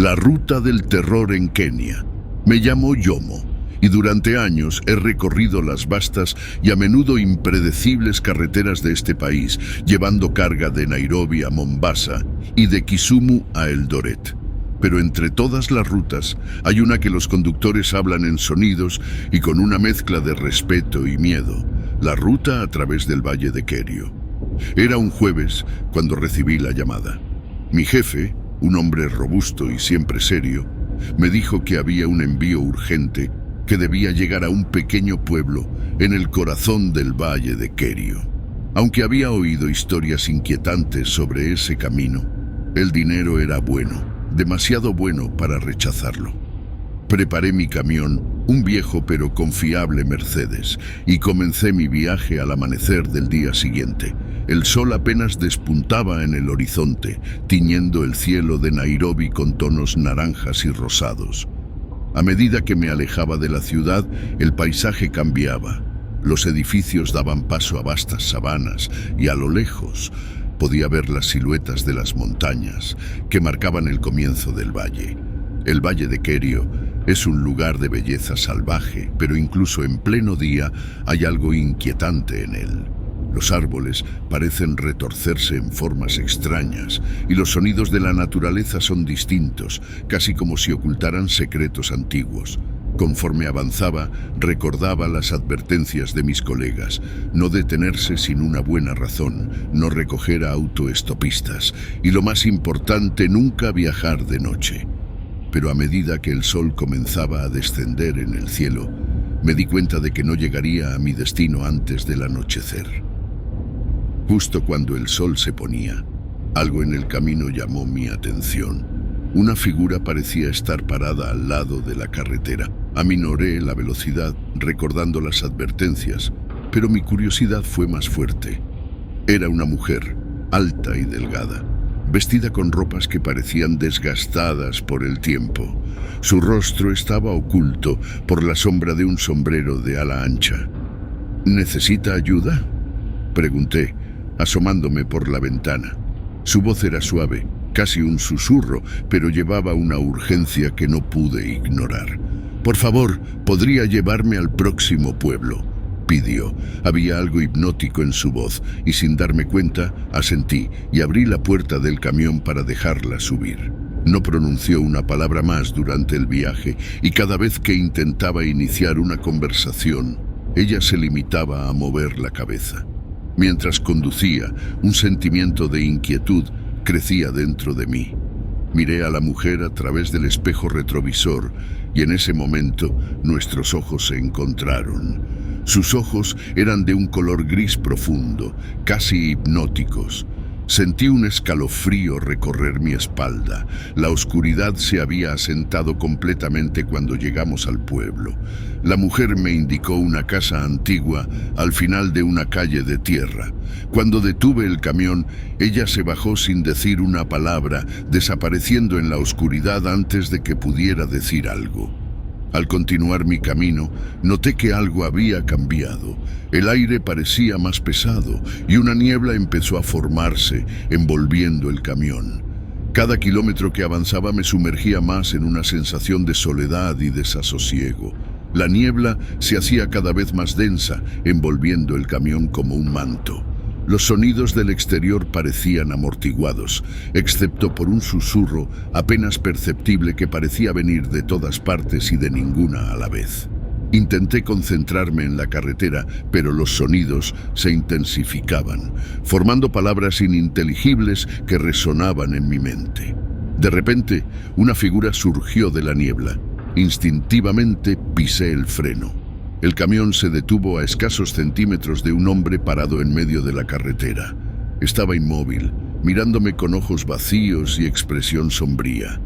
La ruta del terror en Kenia. Me llamo Yomo y durante años he recorrido las vastas y a menudo impredecibles carreteras de este país, llevando carga de Nairobi a Mombasa y de Kisumu a Eldoret. Pero entre todas las rutas hay una que los conductores hablan en sonidos y con una mezcla de respeto y miedo: la ruta a través del Valle de Kerio. Era un jueves cuando recibí la llamada. Mi jefe, un hombre robusto y siempre serio, me dijo que había un envío urgente que debía llegar a un pequeño pueblo en el corazón del Valle de Kerio. Aunque había oído historias inquietantes sobre ese camino, el dinero era bueno, demasiado bueno para rechazarlo. Preparé mi camión, un viejo pero confiable Mercedes, y comencé mi viaje al amanecer del día siguiente. El sol apenas despuntaba en el horizonte, tiñendo el cielo de Nairobi con tonos naranjas y rosados. A medida que me alejaba de la ciudad, el paisaje cambiaba. Los edificios daban paso a vastas sabanas y a lo lejos podía ver las siluetas de las montañas que marcaban el comienzo del valle. El Valle de Kerio es un lugar de belleza salvaje, pero incluso en pleno día hay algo inquietante en él. Los árboles parecen retorcerse en formas extrañas y los sonidos de la naturaleza son distintos, casi como si ocultaran secretos antiguos. Conforme avanzaba, recordaba las advertencias de mis colegas: no detenerse sin una buena razón, no recoger a autoestopistas y, lo más importante, nunca viajar de noche. Pero a medida que el sol comenzaba a descender en el cielo, me di cuenta de que no llegaría a mi destino antes del anochecer. Justo cuando el sol se ponía, algo en el camino llamó mi atención. Una figura parecía estar parada al lado de la carretera. Aminoré la velocidad, recordando las advertencias, pero mi curiosidad fue más fuerte. Era una mujer, alta y delgada, vestida con ropas que parecían desgastadas por el tiempo. Su rostro estaba oculto por la sombra de un sombrero de ala ancha. ¿Necesita ayuda?, pregunté, asomándome por la ventana. Su voz era suave, casi un susurro, pero llevaba una urgencia que no pude ignorar. «Por favor, ¿podría llevarme al próximo pueblo?», pidió. Había algo hipnótico en su voz, y sin darme cuenta, asentí y abrí la puerta del camión para dejarla subir. No pronunció una palabra más durante el viaje, y cada vez que intentaba iniciar una conversación, ella se limitaba a mover la cabeza. Mientras conducía, un sentimiento de inquietud crecía dentro de mí. Miré a la mujer a través del espejo retrovisor y en ese momento nuestros ojos se encontraron. Sus ojos eran de un color gris profundo, casi hipnóticos. Sentí un escalofrío recorrer mi espalda. La oscuridad se había asentado completamente cuando llegamos al pueblo. La mujer me indicó una casa antigua al final de una calle de tierra. Cuando detuve el camión, ella se bajó sin decir una palabra, desapareciendo en la oscuridad antes de que pudiera decir algo. Al continuar mi camino, noté que algo había cambiado. El aire parecía más pesado y una niebla empezó a formarse, envolviendo el camión. Cada kilómetro que avanzaba me sumergía más en una sensación de soledad y desasosiego. La niebla se hacía cada vez más densa, envolviendo el camión como un manto. Los sonidos del exterior parecían amortiguados, excepto por un susurro apenas perceptible que parecía venir de todas partes y de ninguna a la vez. Intenté concentrarme en la carretera, pero los sonidos se intensificaban, formando palabras ininteligibles que resonaban en mi mente. De repente, una figura surgió de la niebla. Instintivamente pisé el freno. El camión se detuvo a escasos centímetros de un hombre parado en medio de la carretera. Estaba inmóvil, mirándome con ojos vacíos y expresión sombría.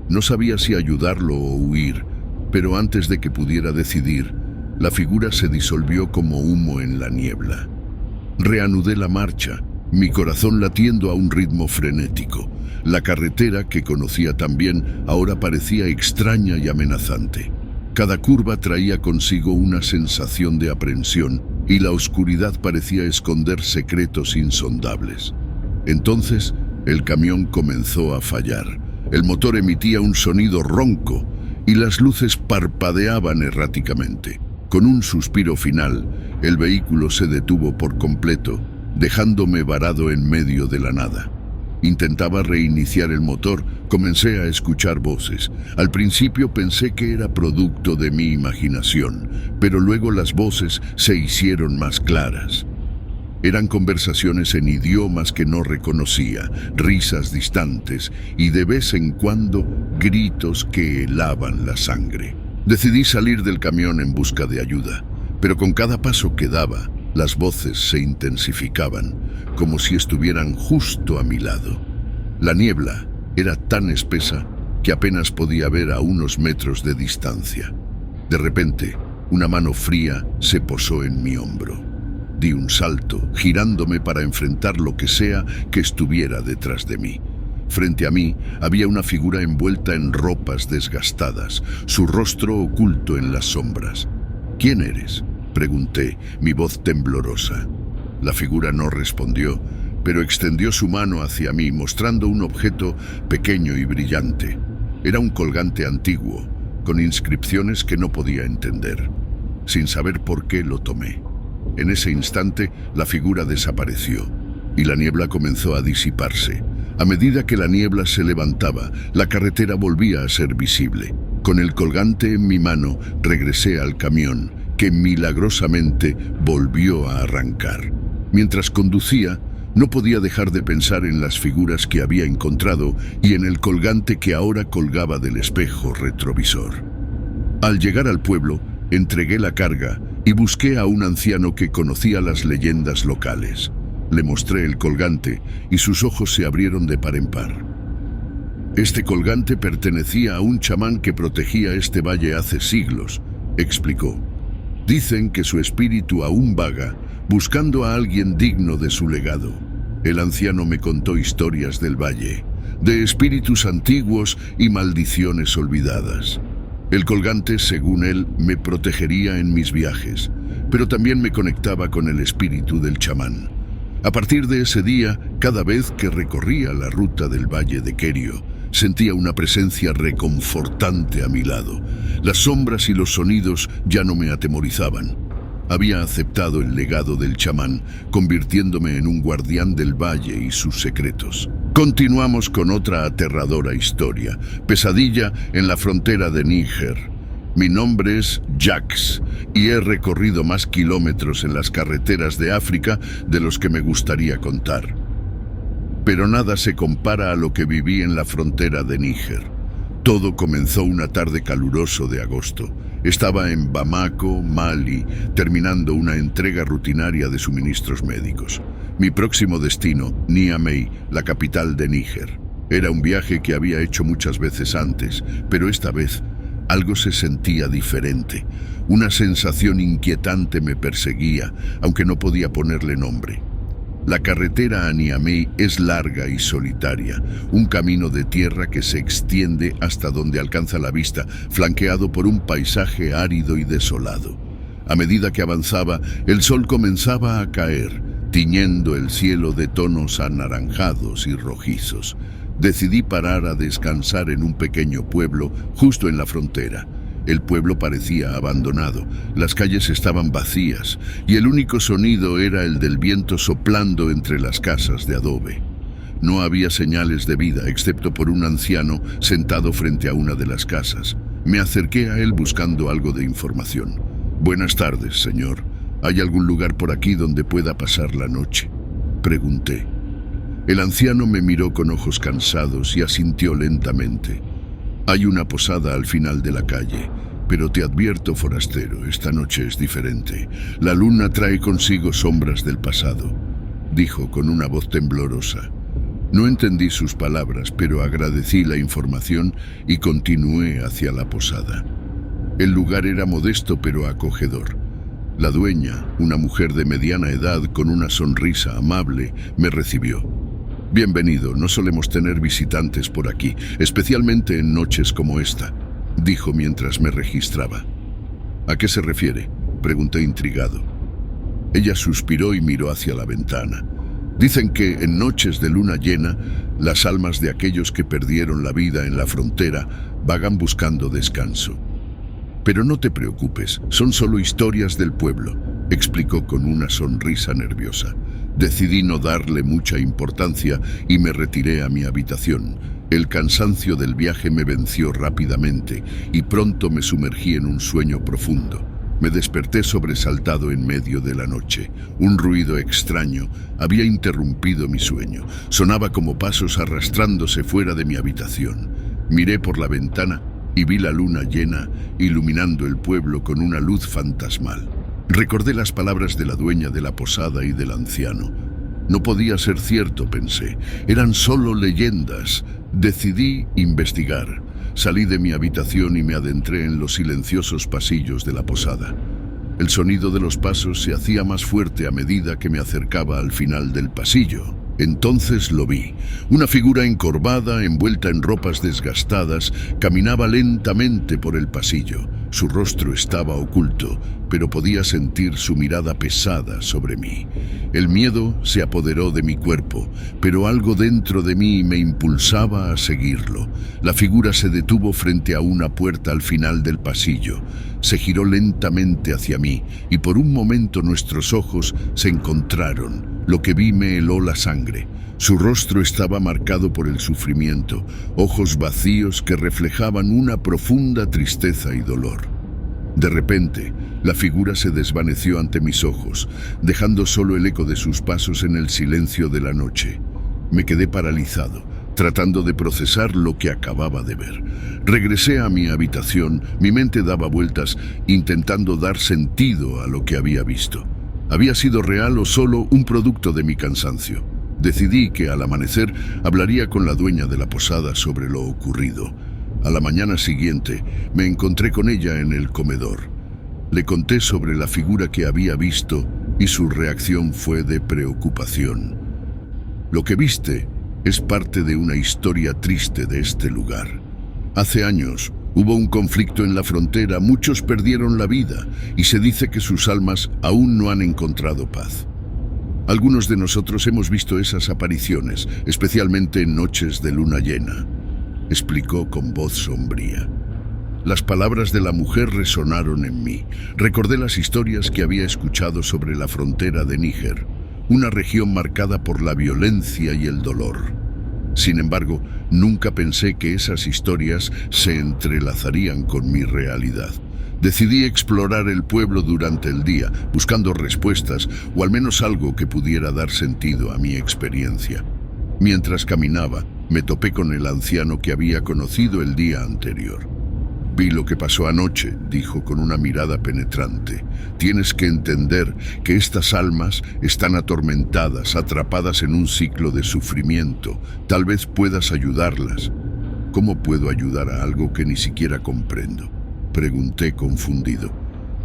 No sabía si ayudarlo o huir, pero antes de que pudiera decidir, la figura se disolvió como humo en la niebla. Reanudé la marcha, mi corazón latiendo a un ritmo frenético. La carretera, que conocía tan bien, ahora parecía extraña y amenazante. Cada curva traía consigo una sensación de aprensión y la oscuridad parecía esconder secretos insondables. Entonces, el camión comenzó a fallar. El motor emitía un sonido ronco y las luces parpadeaban erráticamente. Con un suspiro final, el vehículo se detuvo por completo, dejándome varado en medio de la nada. Intentaba reiniciar el motor, comencé a escuchar voces. Al principio pensé que era producto de mi imaginación, pero luego las voces se hicieron más claras. Eran conversaciones en idiomas que no reconocía, risas distantes y de vez en cuando gritos que helaban la sangre. Decidí salir del camión en busca de ayuda, pero con cada paso que daba, las voces se intensificaban, como si estuvieran justo a mi lado. La niebla era tan espesa que apenas podía ver a unos metros de distancia. De repente, una mano fría se posó en mi hombro. Di un salto, girándome para enfrentar lo que sea que estuviera detrás de mí. Frente a mí había una figura envuelta en ropas desgastadas, su rostro oculto en las sombras. «¿Quién eres?», pregunté, mi voz temblorosa. La figura no respondió, pero extendió su mano hacia mí, mostrando un objeto pequeño y brillante. Era un colgante antiguo, con inscripciones que no podía entender. Sin saber por qué lo tomé. En ese instante, la figura desapareció, y la niebla comenzó a disiparse. A medida que la niebla se levantaba, la carretera volvía a ser visible. Con el colgante en mi mano, regresé al camión, que milagrosamente volvió a arrancar. Mientras conducía, no podía dejar de pensar en las figuras que había encontrado y en el colgante que ahora colgaba del espejo retrovisor. Al llegar al pueblo, entregué la carga y busqué a un anciano que conocía las leyendas locales. Le mostré el colgante y sus ojos se abrieron de par en par. Este colgante pertenecía a un chamán que protegía este valle hace siglos, explicó. Dicen que su espíritu aún vaga, buscando a alguien digno de su legado. El anciano me contó historias del valle, de espíritus antiguos y maldiciones olvidadas. El colgante, según él, me protegería en mis viajes, pero también me conectaba con el espíritu del chamán. A partir de ese día, cada vez que recorría la ruta del valle de Kerio, sentía una presencia reconfortante a mi lado. Las sombras y los sonidos ya no me atemorizaban. Había aceptado el legado del chamán, convirtiéndome en un guardián del valle y sus secretos. Continuamos con otra aterradora historia, pesadilla en la frontera de Níger. Mi nombre es Jax y he recorrido más kilómetros en las carreteras de África de los que me gustaría contar. Pero nada se compara a lo que viví en la frontera de Níger. Todo comenzó una tarde caluroso de agosto. Estaba en Bamako, Mali, terminando una entrega rutinaria de suministros médicos. Mi próximo destino, Niamey, la capital de Níger. Era un viaje que había hecho muchas veces antes, pero esta vez algo se sentía diferente. Una sensación inquietante me perseguía, aunque no podía ponerle nombre. La carretera a Niamey es larga y solitaria, un camino de tierra que se extiende hasta donde alcanza la vista, flanqueado por un paisaje árido y desolado. A medida que avanzaba, el sol comenzaba a caer, tiñendo el cielo de tonos anaranjados y rojizos. Decidí parar a descansar en un pequeño pueblo justo en la frontera. El pueblo parecía abandonado, las calles estaban vacías y el único sonido era el del viento soplando entre las casas de adobe. No había señales de vida excepto por un anciano sentado frente a una de las casas. Me acerqué a él buscando algo de información. «Buenas tardes, señor. ¿Hay algún lugar por aquí donde pueda pasar la noche?», pregunté. El anciano me miró con ojos cansados y asintió lentamente. «Hay una posada al final de la calle, pero te advierto, forastero, esta noche es diferente. La luna trae consigo sombras del pasado», dijo con una voz temblorosa. No entendí sus palabras, pero agradecí la información y continué hacia la posada. El lugar era modesto pero acogedor. La dueña, una mujer de mediana edad con una sonrisa amable, me recibió. «Bienvenido, no solemos tener visitantes por aquí, especialmente en noches como esta», dijo mientras me registraba. «¿A qué se refiere?», pregunté intrigado. Ella suspiró y miró hacia la ventana. Dicen que en noches de luna llena, las almas de aquellos que perdieron la vida en la frontera vagan buscando descanso. Pero no te preocupes, son solo historias del pueblo, explicó con una sonrisa nerviosa. Decidí no darle mucha importancia y me retiré a mi habitación. El cansancio del viaje me venció rápidamente y pronto me sumergí en un sueño profundo. Me desperté sobresaltado en medio de la noche. Un ruido extraño había interrumpido mi sueño. Sonaba como pasos arrastrándose fuera de mi habitación. Miré por la ventana y vi la luna llena iluminando el pueblo con una luz fantasmal. Recordé las palabras de la dueña de la posada y del anciano. No podía ser cierto, pensé. Eran solo leyendas. Decidí investigar. Salí de mi habitación y me adentré en los silenciosos pasillos de la posada. El sonido de los pasos se hacía más fuerte a medida que me acercaba al final del pasillo. Entonces lo vi. Una figura encorvada, envuelta en ropas desgastadas, caminaba lentamente por el pasillo. Su rostro estaba oculto, pero podía sentir su mirada pesada sobre mí. El miedo se apoderó de mi cuerpo, pero algo dentro de mí me impulsaba a seguirlo. La figura se detuvo frente a una puerta al final del pasillo. Se giró lentamente hacia mí y por un momento nuestros ojos se encontraron. Lo que vi me heló la sangre. Su rostro estaba marcado por el sufrimiento, ojos vacíos que reflejaban una profunda tristeza y dolor. De repente, la figura se desvaneció ante mis ojos, dejando solo el eco de sus pasos en el silencio de la noche. Me quedé paralizado, tratando de procesar lo que acababa de ver. Regresé a mi habitación, mi mente daba vueltas, intentando dar sentido a lo que había visto. ¿Había sido real o solo un producto de mi cansancio? Decidí que al amanecer hablaría con la dueña de la posada sobre lo ocurrido. A la mañana siguiente me encontré con ella en el comedor. Le conté sobre la figura que había visto y su reacción fue de preocupación. Lo que viste es parte de una historia triste de este lugar. Hace años hubo un conflicto en la frontera, muchos perdieron la vida y se dice que sus almas aún no han encontrado paz. Algunos de nosotros hemos visto esas apariciones, especialmente en noches de luna llena, explicó con voz sombría. Las palabras de la mujer resonaron en mí. Recordé las historias que había escuchado sobre la frontera de Níger, una región marcada por la violencia y el dolor. Sin embargo, nunca pensé que esas historias se entrelazarían con mi realidad. Decidí explorar el pueblo durante el día, buscando respuestas o al menos algo que pudiera dar sentido a mi experiencia. Mientras caminaba, me topé con el anciano que había conocido el día anterior. Vi lo que pasó anoche, dijo con una mirada penetrante. Tienes que entender que estas almas están atormentadas, atrapadas en un ciclo de sufrimiento. Tal vez puedas ayudarlas. ¿Cómo puedo ayudar a algo que ni siquiera comprendo?, pregunté confundido.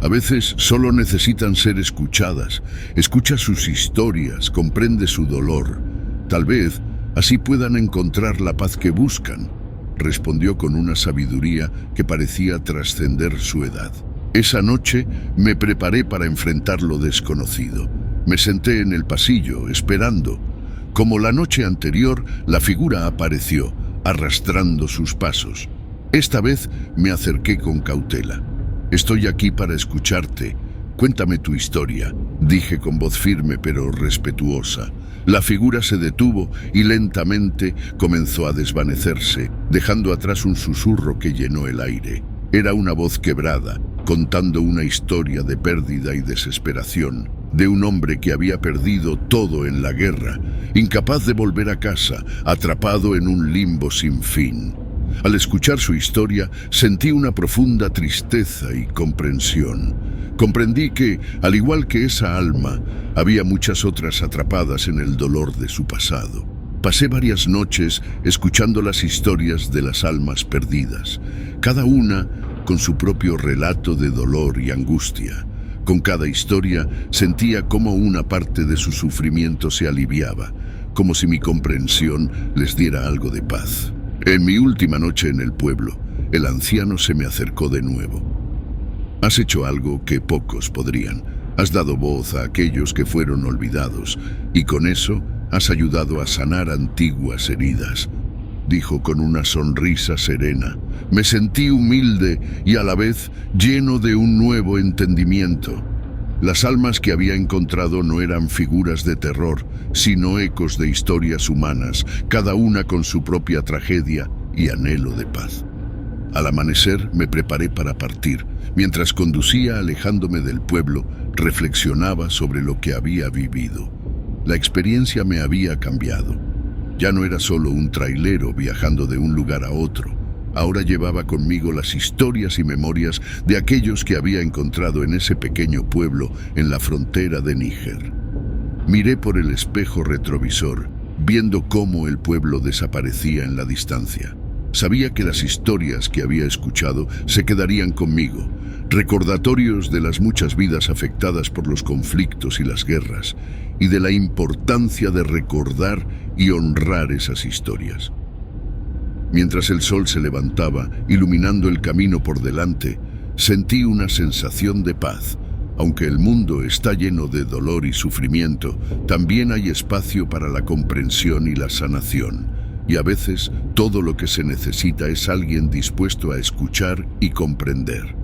A veces solo necesitan ser escuchadas. Escucha sus historias, comprende su dolor. Tal vez así puedan encontrar la paz que buscan, respondió con una sabiduría que parecía trascender su edad. Esa noche me preparé para enfrentar lo desconocido. Me senté en el pasillo, esperando. Como la noche anterior, la figura apareció, arrastrando sus pasos. Esta vez me acerqué con cautela. Estoy aquí para escucharte. Cuéntame tu historia, dije con voz firme pero respetuosa. La figura se detuvo y lentamente comenzó a desvanecerse, dejando atrás un susurro que llenó el aire. Era una voz quebrada, contando una historia de pérdida y desesperación, de un hombre que había perdido todo en la guerra, incapaz de volver a casa, atrapado en un limbo sin fin. Al escuchar su historia, sentí una profunda tristeza y comprensión. Comprendí que, al igual que esa alma, había muchas otras atrapadas en el dolor de su pasado. Pasé varias noches escuchando las historias de las almas perdidas, cada una con su propio relato de dolor y angustia. Con cada historia sentía cómo una parte de su sufrimiento se aliviaba, como si mi comprensión les diera algo de paz. En mi última noche en el pueblo, el anciano se me acercó de nuevo. Has hecho algo que pocos podrían. Has dado voz a aquellos que fueron olvidados, y con eso Has ayudado a sanar antiguas heridas, dijo con una sonrisa serena. Me sentí humilde y a la vez lleno de un nuevo entendimiento. Las almas que había encontrado no eran figuras de terror, sino ecos de historias humanas, cada una con su propia tragedia y anhelo de paz. Al amanecer me preparé para partir. Mientras conducía alejándome del pueblo, reflexionaba sobre lo que había vivido. La experiencia me había cambiado. Ya no era solo un trailero viajando de un lugar a otro. Ahora llevaba conmigo las historias y memorias de aquellos que había encontrado en ese pequeño pueblo en la frontera de Níger. Miré por el espejo retrovisor, viendo cómo el pueblo desaparecía en la distancia. Sabía que las historias que había escuchado se quedarían conmigo, recordatorios de las muchas vidas afectadas por los conflictos y las guerras, y de la importancia de recordar y honrar esas historias. Mientras el sol se levantaba, iluminando el camino por delante, sentí una sensación de paz. Aunque el mundo está lleno de dolor y sufrimiento, también hay espacio para la comprensión y la sanación. Y a veces todo lo que se necesita es alguien dispuesto a escuchar y comprender.